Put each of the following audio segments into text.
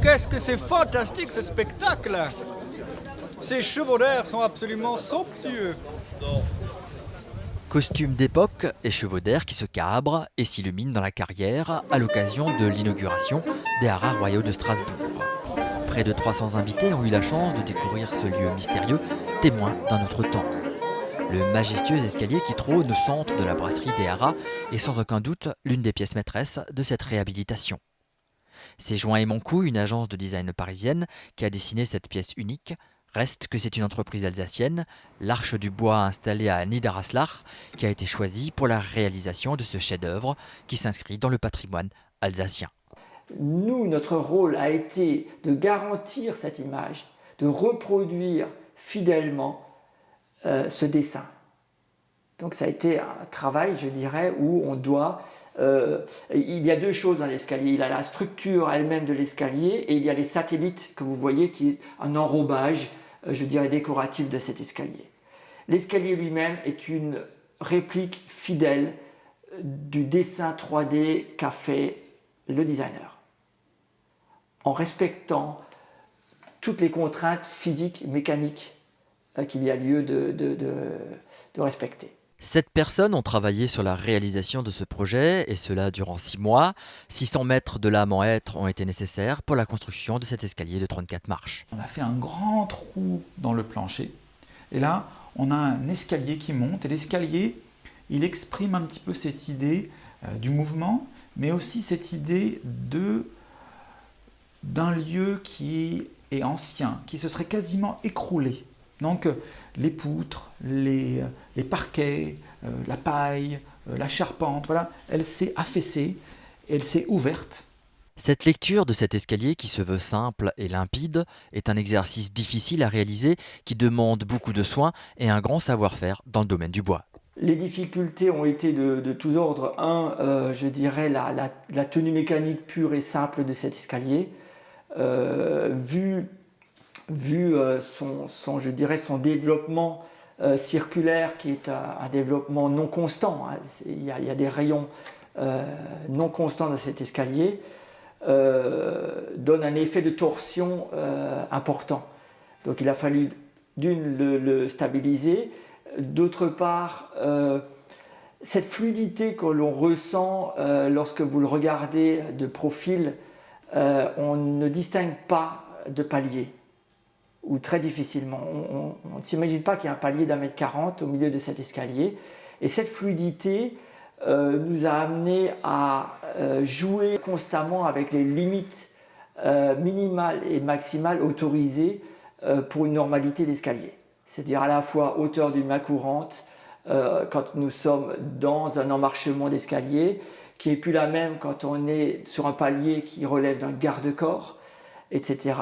qu'est-ce que c'est fantastique ce spectacle! Ces chevaudaires sont absolument somptueux. Costumes d'époque et chevaux d'air qui se cabrent et s'illuminent dans la carrière à l'occasion de l'inauguration des haras royaux de Strasbourg. Près de 300 invités ont eu la chance de découvrir ce lieu mystérieux, témoin d'un autre temps. Le majestueux escalier qui trône au centre de la brasserie des Haras est sans aucun doute l'une des pièces maîtresses de cette réhabilitation. C'est Join & Moncou, une agence de design parisienne, qui a dessiné cette pièce unique. Reste que c'est une entreprise alsacienne, l'Arche du Bois installée à Niederhaslach, qui a été choisie pour la réalisation de ce chef-d'œuvre qui s'inscrit dans le patrimoine alsacien. Nous, notre rôle a été de garantir cette image, de reproduire fidèlement ce dessin. Donc ça a été un travail, je dirais, où on doit... il y a deux choses dans l'escalier. Il y a la structure elle-même de l'escalier et il y a les satellites que vous voyez qui est un enrobage, je dirais, décoratif de cet escalier. L'escalier lui-même est une réplique fidèle du dessin 3D qu'a fait le designer, en respectant toutes les contraintes physiques, mécaniques qu'il y a lieu de respecter. 7 personnes ont travaillé sur la réalisation de ce projet, et cela durant 6 mois. 600 mètres de lame en hêtre ont été nécessaires pour la construction de cet escalier de 34 marches. On a fait un grand trou dans le plancher, et là, on a un escalier qui monte, et l'escalier, il exprime un petit peu cette idée du mouvement, mais aussi cette idée d'un lieu qui est ancien, qui se serait quasiment écroulé. Donc les poutres, les parquets, la paille, la charpente, voilà, elle s'est affaissée, elle s'est ouverte. Cette lecture de cet escalier qui se veut simple et limpide est un exercice difficile à réaliser qui demande beaucoup de soins et un grand savoir-faire dans le domaine du bois. Les difficultés ont été de tous ordres. Je dirais la tenue mécanique pure et simple de cet escalier, vu son développement circulaire qui est un développement non constant. Il y a des rayons non constants dans cet escalier, donne un effet de torsion important. Donc il a fallu d'une le stabiliser, d'autre part cette fluidité que l'on ressent lorsque vous le regardez de profil, on ne distingue pas de palier, ou très difficilement. On ne s'imagine pas qu'il y a un palier d'1,40 m au milieu de cet escalier. Et cette fluidité nous a amené à jouer constamment avec les limites minimales et maximales autorisées pour une normalité d'escalier. C'est-à-dire à la fois hauteur d'une main courante quand nous sommes dans un emmarchement d'escalier, qui n'est plus la même quand on est sur un palier qui relève d'un garde-corps, etc.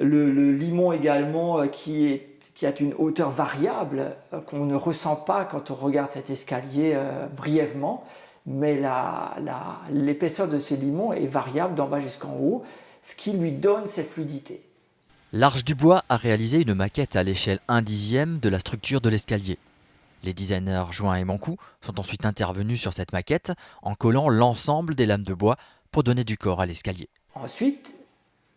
Le limon également qui a une hauteur variable qu'on ne ressent pas quand on regarde cet escalier brièvement, mais l'épaisseur de ce limon est variable d'en bas jusqu'en haut, ce qui lui donne cette fluidité. L'Arche du Bois a réalisé une maquette à l'échelle 1/10 de la structure de l'escalier. Les designers Join & Moncou sont ensuite intervenus sur cette maquette en collant l'ensemble des lames de bois pour donner du corps à l'escalier. Ensuite,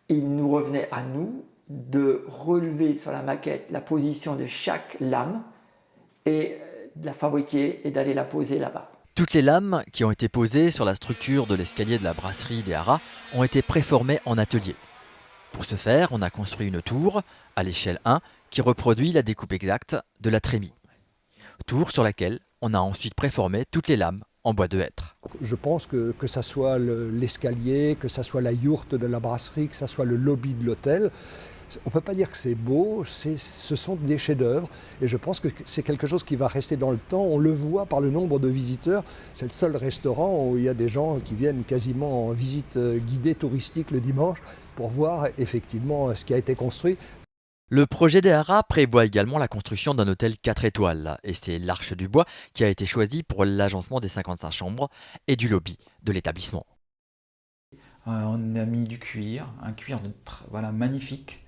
il nous revenait à nous de relever sur la maquette la position de chaque lame et de la fabriquer et d'aller la poser là-bas. Toutes les lames qui ont été posées sur la structure de l'escalier de la brasserie des Haras ont été préformées en atelier. Pour ce faire, on a construit une tour à l'échelle 1 qui reproduit la découpe exacte de la trémie. Tour sur laquelle on a ensuite préformé toutes les lames en bois de hêtre. Je pense que ça soit l'escalier, que ça soit la yourte de la brasserie, que ça soit le lobby de l'hôtel, on ne peut pas dire que c'est beau, ce sont des chefs-d'œuvre et je pense que c'est quelque chose qui va rester dans le temps. On le voit par le nombre de visiteurs. C'est le seul restaurant où il y a des gens qui viennent quasiment en visite guidée touristique le dimanche pour voir effectivement ce qui a été construit. Le projet des Haras prévoit également la construction d'un hôtel 4 étoiles et c'est l'Arche du Bois qui a été choisi pour l'agencement des 55 chambres et du lobby de l'établissement. On a mis du cuir, un cuir voilà, magnifique.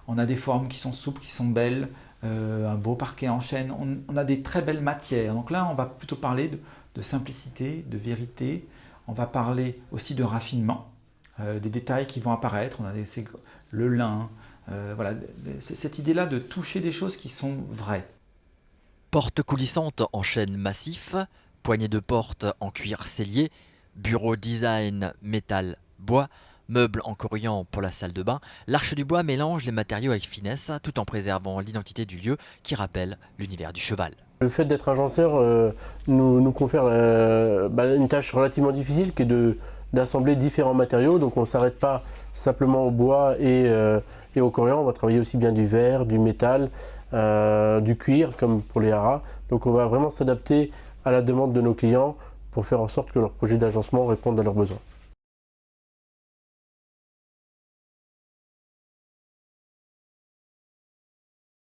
On a des formes qui sont souples, qui sont belles, un beau parquet en chêne. On a des très belles matières. Donc là, on va plutôt parler de simplicité, de vérité. On va parler aussi de raffinement. des détails qui vont apparaître, on a le lin, voilà, cette idée-là de toucher des choses qui sont vraies. Porte coulissante en chêne massif, poignée de porte en cuir sellier, bureau design métal bois, meubles en corian pour la salle de bain, l'Arche du Bois mélange les matériaux avec finesse tout en préservant l'identité du lieu qui rappelle l'univers du cheval. Le fait d'être agenceur nous confère une tâche relativement difficile qui est d'assembler différents matériaux. Donc on ne s'arrête pas simplement au bois et au corian, on va travailler aussi bien du verre, du métal, du cuir comme pour les haras. Donc on va vraiment s'adapter à la demande de nos clients pour faire en sorte que leur projet d'agencement réponde à leurs besoins.